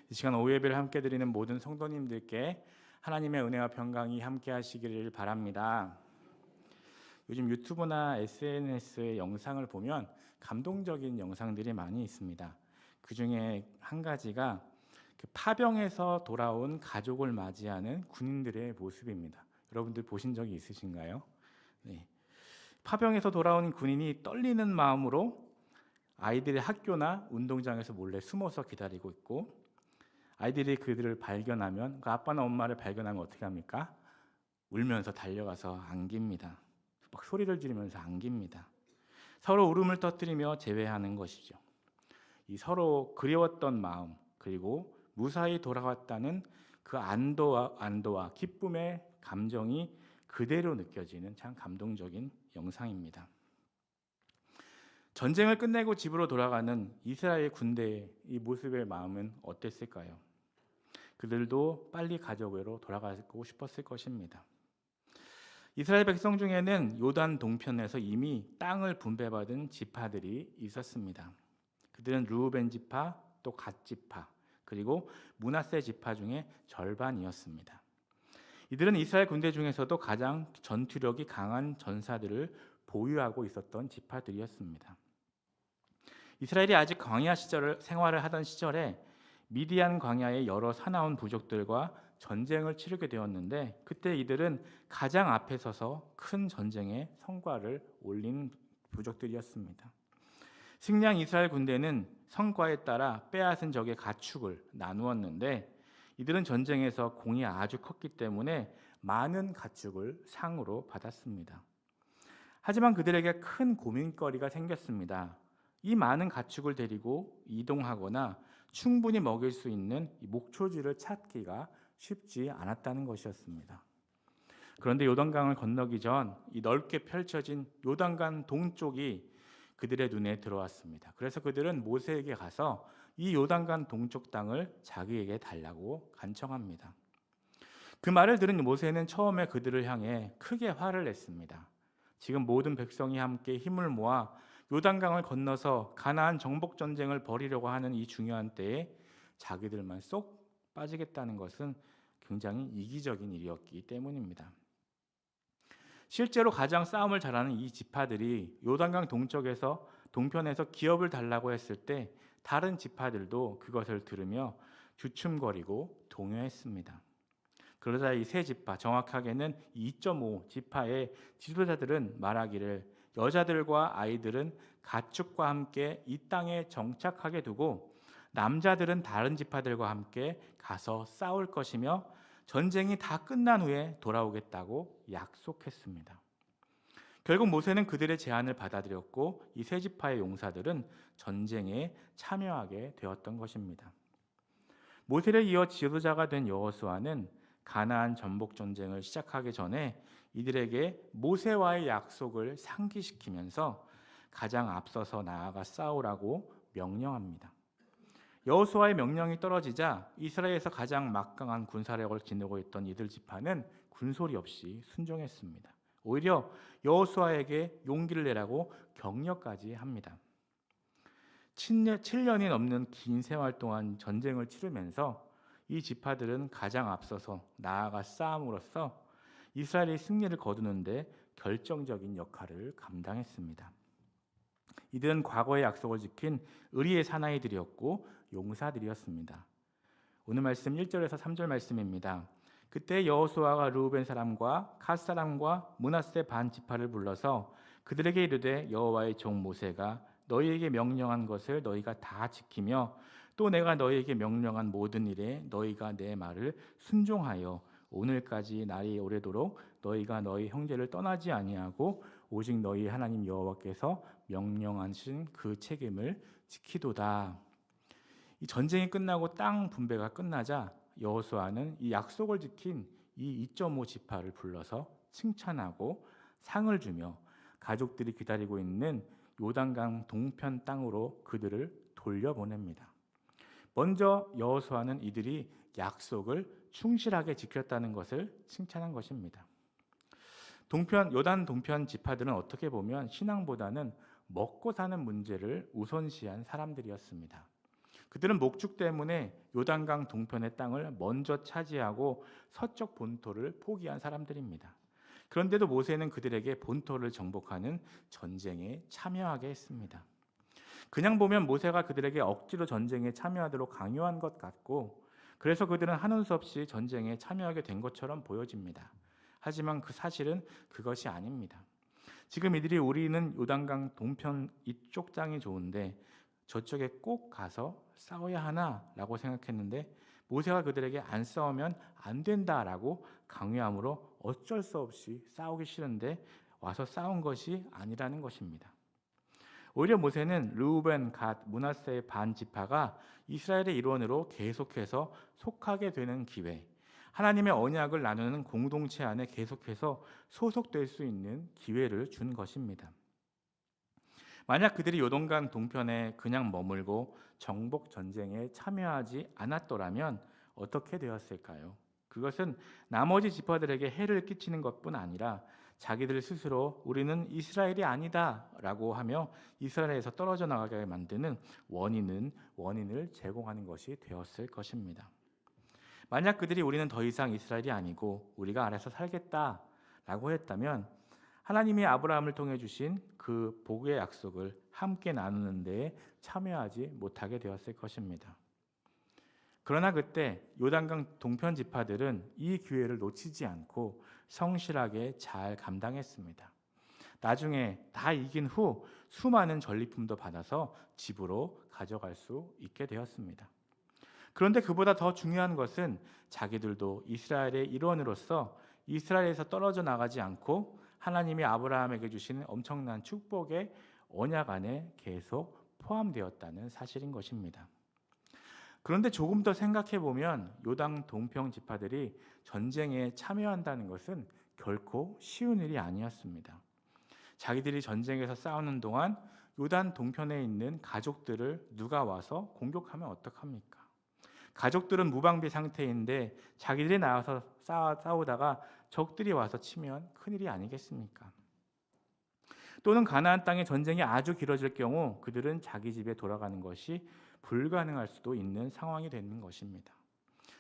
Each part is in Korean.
이 시간 오후 예배를 함께 드리는 모든 성도님들께 하나님의 은혜와 평강이 함께 하시기를 바랍니다. 요즘 유튜브나 SNS의 영상을 보면 감동적인 영상들이 많이 있습니다. 그 중에 한 가지가 그 파병에서 돌아온 가족을 맞이하는 군인들의 모습입니다. 여러분들 보신 적이 있으신가요? 네. 파병에서 돌아온 군인이 떨리는 마음으로 아이들의 학교나 운동장에서 몰래 숨어서 기다리고 있고, 아이들이 그들을 발견하면, 그 아빠나 엄마를 발견하면 어떻게 합니까? 울면서 달려가서 안깁니다. 막 소리를 지르면서 안깁니다. 서로 울음을 터뜨리며 제외하는 것이죠. 이 서로 그리웠던 마음, 그리고 무사히 돌아왔다는 그 안도와 기쁨의 감정이 그대로 느껴지는 참 감동적인 영상입니다. 전쟁을 끝내고 집으로 돌아가는 이스라엘 군대의 이 모습의 마음은 어땠을까요? 그들도 빨리 가족으로 돌아가고 싶었을 것입니다. 이스라엘 백성 중에는 요단 동편에서 이미 땅을 분배받은 지파들이 있었습니다. 그들은 르우벤 지파, 또 갓 지파, 그리고 므낫세 지파 중에 절반이었습니다. 이들은 이스라엘 군대 중에서도 가장 전투력이 강한 전사들을 보유하고 있었던 지파들이었습니다. 이스라엘이 아직 광야 시절을 생활을 하던 시절에 미디안 광야의 여러 사나운 부족들과 전쟁을 치르게 되었는데, 그때 이들은 가장 앞에 서서 큰 전쟁의 성과를 올린 부족들이었습니다. 승리한 이스라엘 군대는 성과에 따라 빼앗은 적의 가축을 나누었는데, 이들은 전쟁에서 공이 아주 컸기 때문에 많은 가축을 상으로 받았습니다. 하지만 그들에게 큰 고민거리가 생겼습니다. 이 많은 가축을 데리고 이동하거나 충분히 먹일 수 있는 목초지를 찾기가 쉽지 않았다는 것이었습니다. 그런데 요단강을 건너기 전 이 넓게 펼쳐진 요단강 동쪽이 그들의 눈에 들어왔습니다. 그래서 그들은 모세에게 가서 이 요단강 동쪽 땅을 자기에게 달라고 간청합니다. 그 말을 들은 모세는 처음에 그들을 향해 크게 화를 냈습니다. 지금 모든 백성이 함께 힘을 모아 요단강을 건너서 가나안 정복 전쟁을 벌이려고 하는 이 중요한 때에 자기들만 쏙 빠지겠다는 것은 굉장히 이기적인 일이었기 때문입니다. 실제로 가장 싸움을 잘하는 이 지파들이 요단강 동편에서 기업을 달라고 했을 때 다른 지파들도 그것을 들으며 주춤거리고 동요했습니다. 그러자 이 세 지파, 정확하게는 2.5 지파의 지도자들은 말하기를, 여자들과 아이들은 가축과 함께 이 땅에 정착하게 두고 남자들은 다른 지파들과 함께 가서 싸울 것이며 전쟁이 다 끝난 후에 돌아오겠다고 약속했습니다. 결국 모세는 그들의 제안을 받아들였고 이 세 지파의 용사들은 전쟁에 참여하게 되었던 것입니다. 모세를 이어 지도자가 된 여호수아는 가나안 전복 전쟁을 시작하기 전에 이들에게 모세와의 약속을 상기시키면서 가장 앞서서 나아가 싸우라고 명령합니다. 여호수아의 명령이 떨어지자 이스라엘에서 가장 막강한 군사력을 지니고 있던 이들 지파는 군소리 없이 순종했습니다. 오히려 여호수아에게 용기를 내라고 격려까지 합니다. 7년이 넘는 긴 생활 동안 전쟁을 치르면서 이 지파들은 가장 앞서서 나아가 싸움으로써 이스라엘이 승리를 거두는데 결정적인 역할을 감당했습니다. 이들은 과거의 약속을 지킨 의리의 사나이들이었고 용사들이었습니다. 오늘 말씀 1절에서 3절 말씀입니다. 그때 여호수아가 르우벤 사람과 갓 사람과 므낫세 반 지파를 불러서 그들에게 이르되, 여호와의 종 모세가 너희에게 명령한 것을 너희가 다 지키며 또 내가 너희에게 명령한 모든 일에 너희가 내 말을 순종하여 오늘까지 날이 오래도록 너희가 너희 형제를 떠나지 아니하고 오직 너희 하나님 여호와께서 명령하신 그 책임을 지키도다. 이 전쟁이 끝나고 땅 분배가 끝나자 여호수아는 이 약속을 지킨 이 2.5 지파를 불러서 칭찬하고 상을 주며 가족들이 기다리고 있는 요단강 동편 땅으로 그들을 돌려보냅니다. 먼저 여호수아는 이들이 약속을 충실하게 지켰다는 것을 칭찬한 것입니다. 요단 동편 지파들은 어떻게 보면 신앙보다는 먹고 사는 문제를 우선시한 사람들이었습니다. 그들은 목축 때문에 요단강 동편의 땅을 먼저 차지하고 서쪽 본토를 포기한 사람들입니다. 그런데도 모세는 그들에게 본토를 정복하는 전쟁에 참여하게 했습니다. 그냥 보면 모세가 그들에게 억지로 전쟁에 참여하도록 강요한 것 같고, 그래서 그들은 하는 수 없이 전쟁에 참여하게 된 것처럼 보여집니다. 하지만 그 사실은 그것이 아닙니다. 지금 이들이 우리는 요단강 동편 이쪽 땅이 좋은데 저쪽에 꼭 가서 싸워야 하나라고 생각했는데, 모세가 그들에게 안 싸우면 안 된다라고 강요함으로 어쩔 수 없이 싸우기 싫은데 와서 싸운 것이 아니라는 것입니다. 오히려 모세는 르우벤, 갓, 므낫세의 반 지파가 이스라엘의 일원으로 계속해서 속하게 되는 기회, 하나님의 언약을 나누는 공동체 안에 계속해서 소속될 수 있는 기회를 준 것입니다. 만약 그들이 요단강 동편에 그냥 머물고 정복 전쟁에 참여하지 않았더라면 어떻게 되었을까요? 그것은 나머지 지파들에게 해를 끼치는 것뿐 아니라 자기들 스스로 우리는 이스라엘이 아니다라고 하며 이스라엘에서 떨어져 나가게 만드는 원인을 제공하는 것이 되었을 것입니다. 만약 그들이 우리는 더 이상 이스라엘이 아니고 우리가 알아서 살겠다라고 했다면 하나님이 아브라함을 통해 주신 그 복의 약속을 함께 나누는 데에 참여하지 못하게 되었을 것입니다. 그러나 그때 요단강 동편 지파들은 이 기회를 놓치지 않고 성실하게 잘 감당했습니다. 나중에 다 이긴 후 수많은 전리품도 받아서 집으로 가져갈 수 있게 되었습니다. 그런데 그보다 더 중요한 것은 자기들도 이스라엘의 일원으로서 이스라엘에서 떨어져 나가지 않고 하나님이 아브라함에게 주시는 엄청난 축복의 언약 안에 계속 포함되었다는 사실인 것입니다. 그런데 조금 더 생각해 보면 요단 동편 지파들이 전쟁에 참여한다는 것은 결코 쉬운 일이 아니었습니다. 자기들이 전쟁에서 싸우는 동안 요단 동편에 있는 가족들을 누가 와서 공격하면 어떡합니까? 가족들은 무방비 상태인데 자기들이 나와서 싸우다가 적들이 와서 치면 큰일이 아니겠습니까? 또는 가나안 땅에 전쟁이 아주 길어질 경우 그들은 자기 집에 돌아가는 것이 불가능할 수도 있는 상황이 되는 것입니다.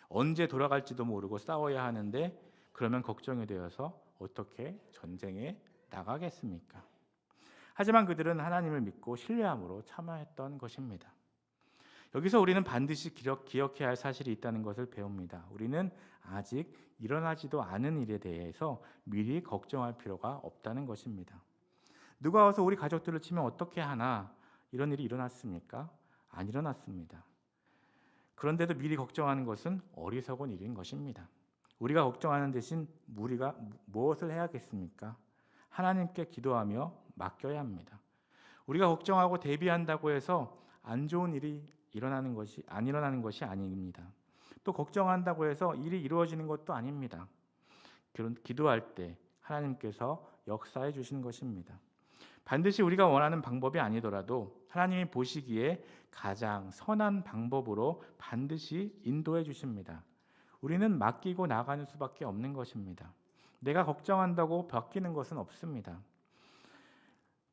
언제 돌아갈지도 모르고 싸워야 하는데 그러면 걱정이 되어서 어떻게 전쟁에 나가겠습니까? 하지만 그들은 하나님을 믿고 신뢰함으로 참여했던 것입니다. 여기서 우리는 반드시 기억해야 할 사실이 있다는 것을 배웁니다. 우리는 아직 일어나지도 않은 일에 대해서 미리 걱정할 필요가 없다는 것입니다. 누가 와서 우리 가족들을 치면 어떻게 하나, 이런 일이 일어났습니까? 안 일어났습니다. 그런데도 미리 걱정하는 것은 어리석은 일인 것입니다. 우리가 걱정하는 대신 우리가 무엇을 해야겠습니까? 하나님께 기도하며 맡겨야 합니다. 우리가 걱정하고 대비한다고 해서 안 좋은 일이 안 일어나는 것이 아닙니다. 또 걱정한다고 해서 일이 이루어지는 것도 아닙니다. 기도할 때 하나님께서 역사해 주시는 것입니다. 반드시 우리가 원하는 방법이 아니더라도 하나님이 보시기에 가장 선한 방법으로 반드시 인도해 주십니다. 우리는 맡기고 나가는 수밖에 없는 것입니다. 내가 걱정한다고 바뀌는 것은 없습니다.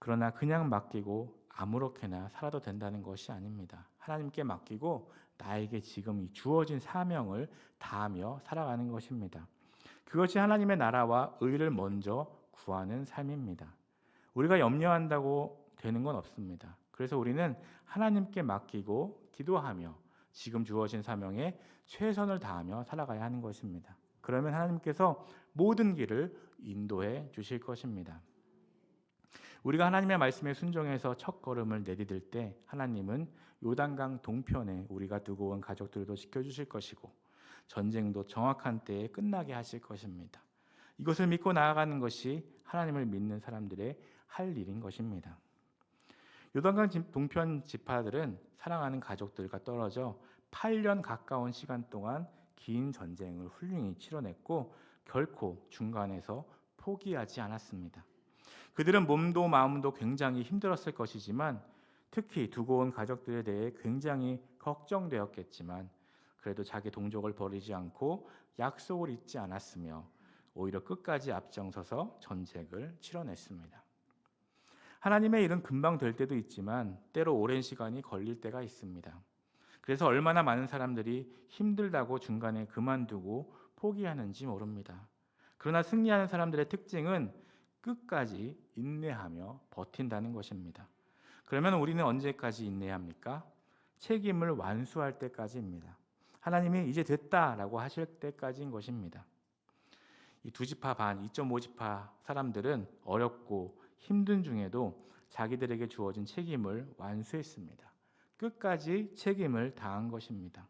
그러나 그냥 맡기고 아무렇게나 살아도 된다는 것이 아닙니다. 하나님께 맡기고 나에게 지금 주어진 사명을 다하며 살아가는 것입니다. 그것이 하나님의 나라와 의를 먼저 구하는 삶입니다. 우리가 염려한다고 되는 건 없습니다. 그래서 우리는 하나님께 맡기고 기도하며 지금 주어진 사명에 최선을 다하며 살아가야 하는 것입니다. 그러면 하나님께서 모든 길을 인도해 주실 것입니다. 우리가 하나님의 말씀에 순종해서 첫 걸음을 내디딜 때 하나님은 요단강 동편에 우리가 두고 온 가족들도 지켜주실 것이고 전쟁도 정확한 때에 끝나게 하실 것입니다. 이것을 믿고 나아가는 것이 하나님을 믿는 사람들의 할 일인 것입니다. 요단강 동편 지파들은 사랑하는 가족들과 떨어져 8년 가까운 시간 동안 긴 전쟁을 훌륭히 치러냈고 결코 중간에서 포기하지 않았습니다. 그들은 몸도 마음도 굉장히 힘들었을 것이지만 특히 두고 온 가족들에 대해 굉장히 걱정되었겠지만 그래도 자기 동족을 버리지 않고 약속을 잊지 않았으며 오히려 끝까지 앞장서서 전쟁을 치러냈습니다. 하나님의 일은 금방 될 때도 있지만 때로 오랜 시간이 걸릴 때가 있습니다. 그래서 얼마나 많은 사람들이 힘들다고 중간에 그만두고 포기하는지 모릅니다. 그러나 승리하는 사람들의 특징은 끝까지 인내하며 버틴다는 것입니다. 그러면 우리는 언제까지 인내합니까? 책임을 완수할 때까지입니다. 하나님이 이제 됐다라고 하실 때까지인 것입니다. 이 2지파 반, 2.5지파 사람들은 어렵고 힘든 중에도 자기들에게 주어진 책임을 완수했습니다. 끝까지 책임을 다한 것입니다.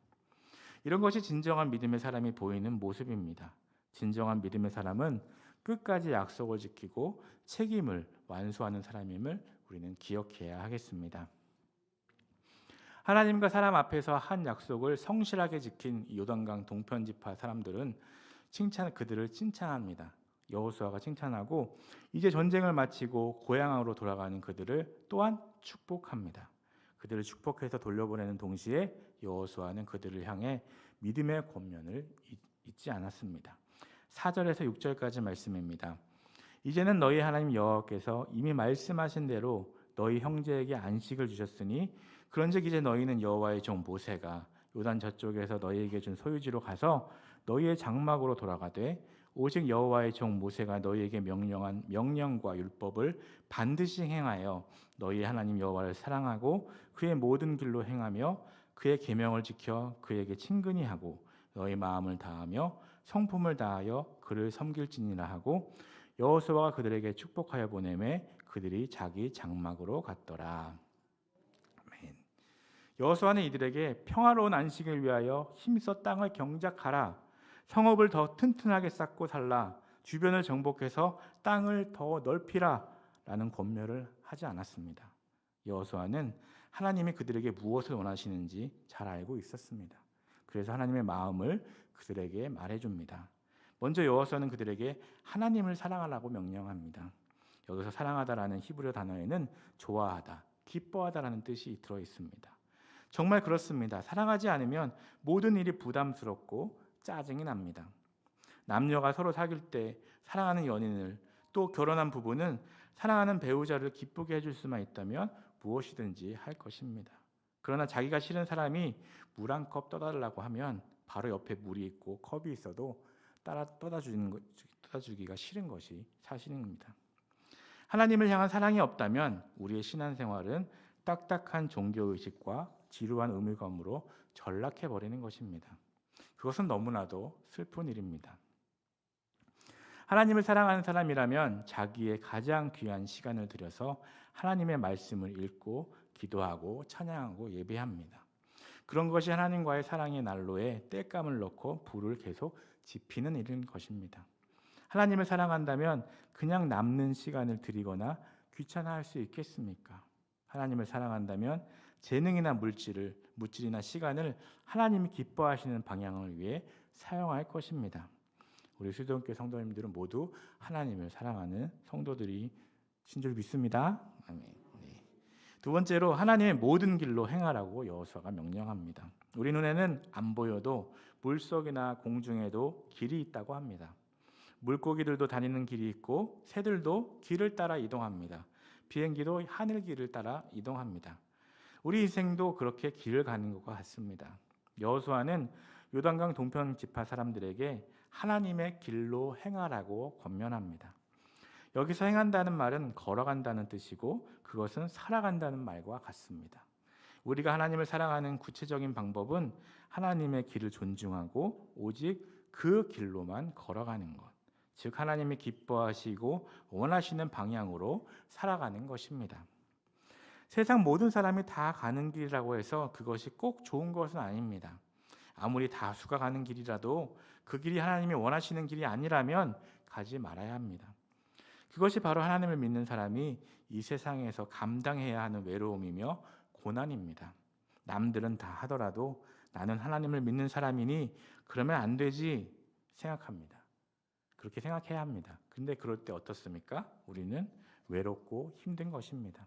이런 것이 진정한 믿음의 사람이 보이는 모습입니다. 진정한 믿음의 사람은 끝까지 약속을 지키고 책임을 완수하는 사람임을 우리는 기억해야 하겠습니다. 하나님과 사람 앞에서 한 약속을 성실하게 지킨 요단강 동편 지파 사람들은 그들을 칭찬합니다. 여호수아가 칭찬하고 이제 전쟁을 마치고 고향으로 돌아가는 그들을 또한 축복합니다. 그들을 축복해서 돌려보내는 동시에 여호수아는 그들을 향해 믿음의 권면을 잊지 않았습니다. 4절에서 6절까지 말씀입니다. 이제는 너희 하나님 여호와께서 이미 말씀하신 대로 너희 형제에게 안식을 주셨으니 그런즉 이제 너희는 여호와의 종 모세가 요단 저쪽에서 너희에게 준 소유지로 가서 너희의 장막으로 돌아가되 오직 여호와의 종 모세가 너희에게 명령한 명령과 율법을 반드시 행하여 너희 하나님 여호와를 사랑하고 그의 모든 길로 행하며 그의 계명을 지켜 그에게 친근히 하고 너희 마음을 다하며 성품을 다하여 그를 섬길지니라 하고 여호수아가 그들에게 축복하여 보내매 그들이 자기 장막으로 갔더라. 아멘. 여호수아는 이들에게 평화로운 안식을 위하여 힘써 땅을 경작하라. 성읍을 더 튼튼하게 쌓고 살라. 주변을 정복해서 땅을 더 넓히라. 라는 권면을 하지 않았습니다. 여호수아는 하나님이 그들에게 무엇을 원하시는지 잘 알고 있었습니다. 그래서 하나님의 마음을 그들에게 말해줍니다. 먼저 여호수아는 그들에게 하나님을 사랑하라고 명령합니다. 여기서 사랑하다라는 히브리어 단어에는 좋아하다, 기뻐하다라는 뜻이 들어 있습니다. 정말 그렇습니다. 사랑하지 않으면 모든 일이 부담스럽고 짜증이 납니다. 남녀가 서로 사귈 때 사랑하는 연인을 또 결혼한 부부는 사랑하는 배우자를 기쁘게 해줄 수만 있다면 무엇이든지 할 것입니다. 그러나 자기가 싫은 사람이 물 한 컵 떠달라고 하면 바로 옆에 물이 있고 컵이 있어도 떠다주기가 싫은 것이 사실입니다. 하나님을 향한 사랑이 없다면 우리의 신앙생활은 딱딱한 종교의식과 지루한 의무감으로 전락해버리는 것입니다. 그것은 너무나도 슬픈 일입니다. 하나님을 사랑하는 사람이라면 자기의 가장 귀한 시간을 들여서 하나님의 말씀을 읽고 기도하고 찬양하고 예배합니다. 그런 것이 하나님과의 사랑의 난로에 땔감을 넣고 불을 계속 지피는 일인 것입니다. 하나님을 사랑한다면 그냥 남는 시간을 드리거나 귀찮아할 수 있겠습니까? 하나님을 사랑한다면 재능이나 물질이나 시간을 하나님이 기뻐하시는 방향을 위해 사용할 것입니다. 우리 수도원교회 성도님들은 모두 하나님을 사랑하는 성도들이신 줄 믿습니다. 아멘. 네. 두 번째로 하나님의 모든 길로 행하라고 여호수아가 명령합니다. 우리 눈에는 안 보여도 물속이나 공중에도 길이 있다고 합니다. 물고기들도 다니는 길이 있고 새들도 길을 따라 이동합니다. 비행기도 하늘 길을 따라 이동합니다. 우리 인생도 그렇게 길을 가는 것과 같습니다. 여호수아는 요단강 동편 지파 사람들에게 하나님의 길로 행하라고 권면합니다. 여기서 행한다는 말은 걸어간다는 뜻이고 그것은 살아간다는 말과 같습니다. 우리가 하나님을 사랑하는 구체적인 방법은 하나님의 길을 존중하고 오직 그 길로만 걸어가는 것, 즉 하나님이 기뻐하시고 원하시는 방향으로 살아가는 것입니다. 세상 모든 사람이 다 가는 길이라고 해서 그것이 꼭 좋은 것은 아닙니다. 아무리 다수가 가는 길이라도 그 길이 하나님이 원하시는 길이 아니라면 가지 말아야 합니다. 그것이 바로 하나님을 믿는 사람이 이 세상에서 감당해야 하는 외로움이며 고난입니다. 남들은 다 하더라도 나는 하나님을 믿는 사람이니 그러면 안 되지 생각합니다. 그렇게 생각해야 합니다. 근데 그럴 때 어떻습니까? 우리는 외롭고 힘든 것입니다.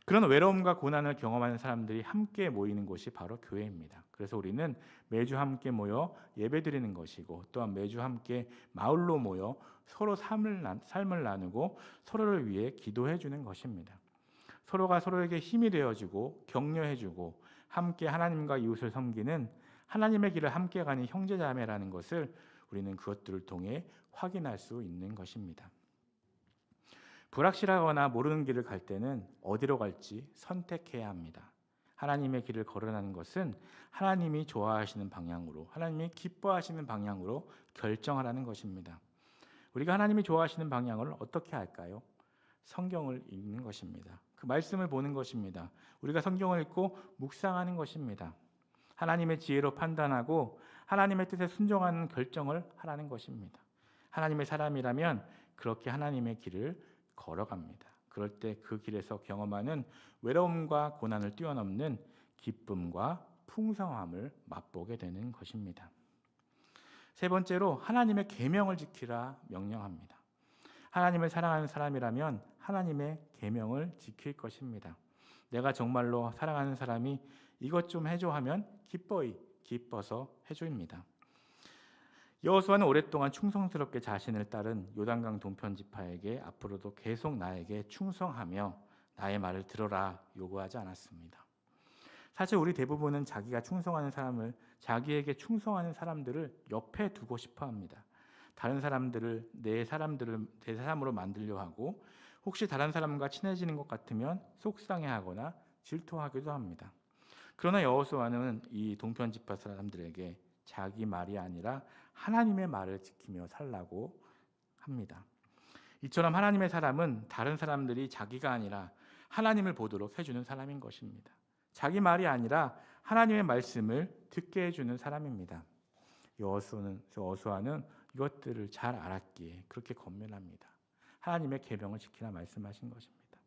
그런 외로움과 고난을 경험하는 사람들이 함께 모이는 곳이 바로 교회입니다. 그래서 우리는 매주 함께 모여 예배드리는 것이고 또한 매주 함께 마을로 모여 서로 삶을 나누고 서로를 위해 기도해 주는 것입니다. 서로가 서로에게 힘이 되어주고 격려해 주고 함께 하나님과 이웃을 섬기는 하나님의 길을 함께 가는 형제자매라는 것을 우리는 그것들을 통해 확인할 수 있는 것입니다. 불확실하거나 모르는 길을 갈 때는 어디로 갈지 선택해야 합니다. 하나님의 길을 걸어가는 것은 하나님이 좋아하시는 방향으로, 하나님이 기뻐하시는 방향으로 결정하라는 것입니다. 우리가 하나님이 좋아하시는 방향을 어떻게 할까요? 성경을 읽는 것입니다. 그 말씀을 보는 것입니다. 우리가 성경을 읽고 묵상하는 것입니다. 하나님의 지혜로 판단하고 하나님의 뜻에 순종하는 결정을 하라는 것입니다. 하나님의 사람이라면 그렇게 하나님의 길을 걸어갑니다. 그럴 때 그 길에서 경험하는 외로움과 고난을 뛰어넘는 기쁨과 풍성함을 맛보게 되는 것입니다. 세 번째로 하나님의 계명을 지키라 명령합니다. 하나님을 사랑하는 사람이라면 하나님의 계명을 지킬 것입니다. 내가 정말로 사랑하는 사람이 이것 좀 해줘 하면 기뻐서 해줍니다. 여호수아는 오랫동안 충성스럽게 자신을 따른 요단강 동편 지파에게 앞으로도 계속 나에게 충성하며 나의 말을 들어라 요구하지 않았습니다. 사실 우리 대부분은 자기가 충성하는 사람을, 자기에게 충성하는 사람들을 옆에 두고 싶어 합니다. 다른 사람들을 내 사람으로 만들려 하고, 혹시 다른 사람과 친해지는 것 같으면 속상해하거나 질투하기도 합니다. 그러나 여호수아는 이 동편 지파 사람들에게 자기 말이 아니라 하나님의 말을 지키며 살라고 합니다. 이처럼 하나님의 사람은 다른 사람들이 자기가 아니라 하나님을 보도록 해주는 사람인 것입니다. 자기 말이 아니라 하나님의 말씀을 듣게 해주는 사람입니다. 여호수아는 이것들을 잘 알았기에 그렇게 권면합니다. 하나님의 계명을 지키라 말씀하신 것입니다.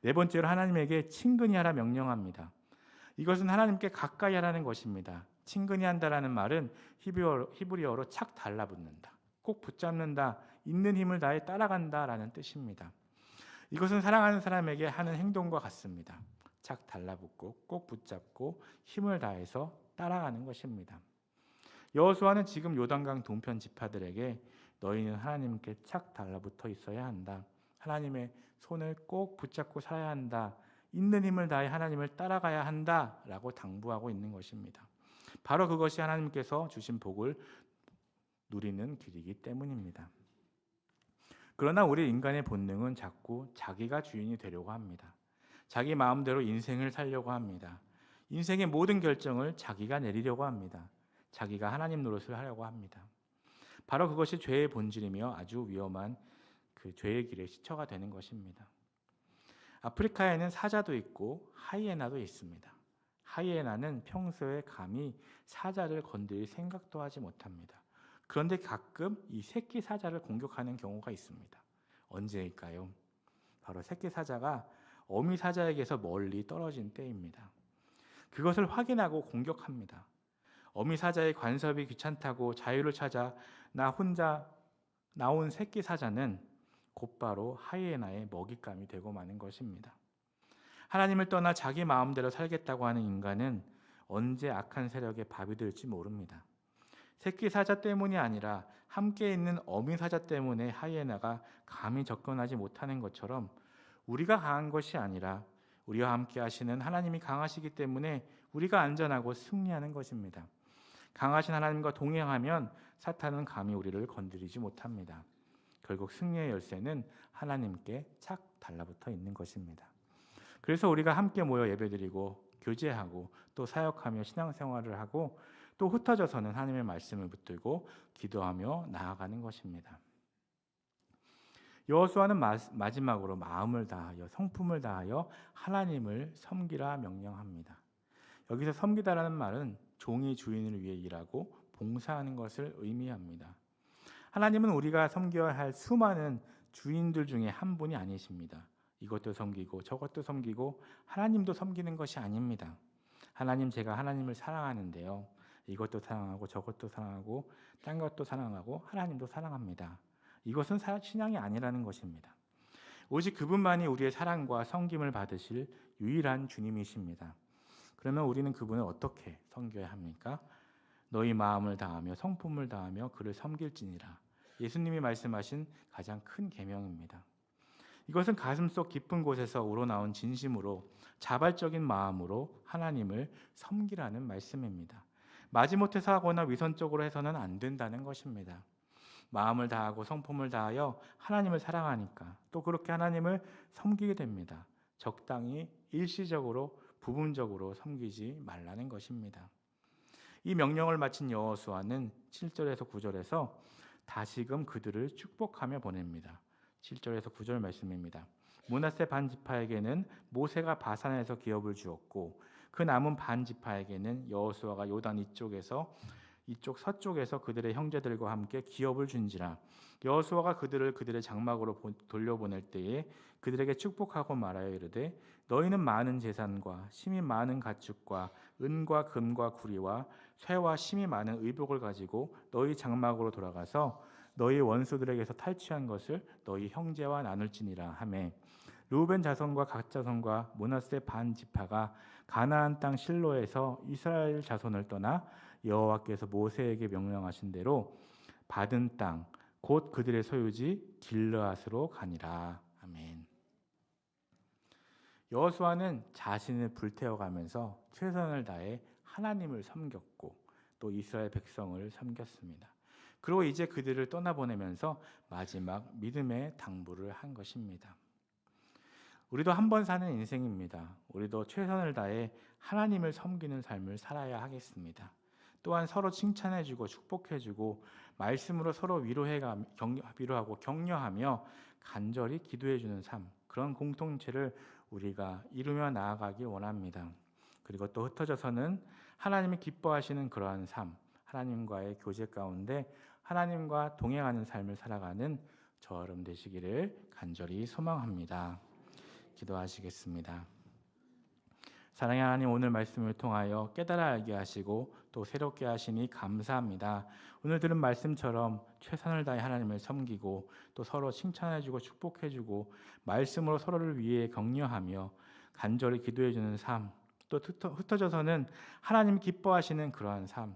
네 번째로 하나님에게 친근히 하라 명령합니다. 이것은 하나님께 가까이 하라는 것입니다. 친근히 한다라는 말은 히브리어로 착 달라붙는다, 꼭 붙잡는다, 있는 힘을 다해 따라간다라는 뜻입니다. 이것은 사랑하는 사람에게 하는 행동과 같습니다. 착 달라붙고 꼭 붙잡고 힘을 다해서 따라가는 것입니다. 여호수아는 지금 요단강 동편 지파들에게 너희는 하나님께 착 달라붙어 있어야 한다, 하나님의 손을 꼭 붙잡고 살아야 한다, 있는 힘을 다해 하나님을 따라가야 한다라고 당부하고 있는 것입니다. 바로 그것이 하나님께서 주신 복을 누리는 길이기 때문입니다. 그러나 우리 인간의 본능은 자꾸 자기가 주인이 되려고 합니다. 자기 마음대로 인생을 살려고 합니다. 인생의 모든 결정을 자기가 내리려고 합니다. 자기가 하나님 노릇을 하려고 합니다. 바로 그것이 죄의 본질이며 아주 위험한 그 죄의 길에 시초가 되는 것입니다. 아프리카에는 사자도 있고 하이에나도 있습니다. 하이에나는 평소에 감히 사자를 건드릴 생각도 하지 못합니다. 그런데 가끔 이 새끼 사자를 공격하는 경우가 있습니다. 언제일까요? 바로 새끼 사자가 어미 사자에게서 멀리 떨어진 때입니다. 그것을 확인하고 공격합니다. 어미 사자의 관섭이 귀찮다고 자유를 찾아 나 혼자 나온 새끼 사자는 곧바로 하이에나의 먹잇감이 되고 마는 것입니다. 하나님을 떠나 자기 마음대로 살겠다고 하는 인간은 언제 악한 세력의 밥이 될지 모릅니다. 새끼 사자 때문이 아니라 함께 있는 어미 사자 때문에 하이에나가 감히 접근하지 못하는 것처럼 우리가 강한 것이 아니라 우리와 함께 하시는 하나님이 강하시기 때문에 우리가 안전하고 승리하는 것입니다. 강하신 하나님과 동행하면 사탄은 감히 우리를 건드리지 못합니다. 결국 승리의 열쇠는 하나님께 착 달라붙어 있는 것입니다. 그래서 우리가 함께 모여 예배드리고 교제하고 또 사역하며 신앙생활을 하고 또 흩어져서는 하나님의 말씀을 붙들고 기도하며 나아가는 것입니다. 여호수아는 마지막으로 마음을 다하여 성품을 다하여 하나님을 섬기라 명령합니다. 여기서 섬기다라는 말은 종이 주인을 위해 일하고 봉사하는 것을 의미합니다. 하나님은 우리가 섬겨야 할 수많은 주인들 중에 한 분이 아니십니다. 이것도 섬기고 저것도 섬기고 하나님도 섬기는 것이 아닙니다. 하나님, 제가 하나님을 사랑하는데요, 이것도 사랑하고 저것도 사랑하고 딴 것도 사랑하고 하나님도 사랑합니다. 이것은 신앙이 아니라는 것입니다. 오직 그분만이 우리의 사랑과 섬김을 받으실 유일한 주님이십니다. 그러면 우리는 그분을 어떻게 섬겨야 합니까? 너희 마음을 다하며 성품을 다하며 그를 섬길지니라. 예수님이 말씀하신 가장 큰 계명입니다. 이것은 가슴속 깊은 곳에서 우러나온 진심으로 자발적인 마음으로 하나님을 섬기라는 말씀입니다. 마지못해서 하거나 위선적으로 해서는 안 된다는 것입니다. 마음을 다하고 성품을 다하여 하나님을 사랑하니까 또 그렇게 하나님을 섬기게 됩니다. 적당히 일시적으로 부분적으로 섬기지 말라는 것입니다. 이 명령을 마친 여호수아는 7절에서 9절에서 다시금 그들을 축복하며 보냅니다. 7절에서 9절 말씀입니다. 므낫세 반 지파에게는 모세가 바산에서 기업을 주었고 그 남은 반 지파에게는 여호수아가 요단 이쪽 서쪽에서 그들의 형제들과 함께 기업을 준지라. 여호수아가 그들의 장막으로 돌려보낼 때에 그들에게 축복하고 말하여 이르되 너희는 많은 재산과 심이 많은 가축과 은과 금과 구리와 쇠와 심이 많은 의복을 가지고 너희 장막으로 돌아가서 너희 원수들에게서 탈취한 것을 너희 형제와 나눌지니라 하매 르우벤 자손과 갓 자손과 므낫세 반 지파가 가나안 땅 실로에서 이스라엘 자손을 떠나 여호와께서 모세에게 명령하신 대로 받은 땅 곧 그들의 소유지 길르앗으로 가니라. 아멘. 여호수아는 자신을 불태워가면서 최선을 다해 하나님을 섬겼고 또 이스라엘 백성을 섬겼습니다. 그리고 이제 그들을 떠나보내면서 마지막 믿음의 당부를 한 것입니다. 우리도 한 번 사는 인생입니다. 우리도 최선을 다해 하나님을 섬기는 삶을 살아야 하겠습니다. 또한 서로 칭찬해주고 축복해주고 말씀으로 서로 위로하고 격려하며 간절히 기도해주는 삶, 그런 공동체를 우리가 이루며 나아가기 원합니다. 그리고 또 흩어져서는 하나님이 기뻐하시는 그러한 삶, 하나님과의 교제 가운데 하나님과 동행하는 삶을 살아가는 저와 여러분 되시기를 간절히 소망합니다. 기도하시겠습니다. 사랑의 하나님, 오늘 말씀을 통하여 깨달아 알게 하시고 또 새롭게 하시니 감사합니다. 오늘 들은 말씀처럼 최선을 다해 하나님을 섬기고 또 서로 칭찬해주고 축복해주고 말씀으로 서로를 위해 격려하며 간절히 기도해주는 삶, 또 흩어져서는 하나님 기뻐하시는 그러한 삶,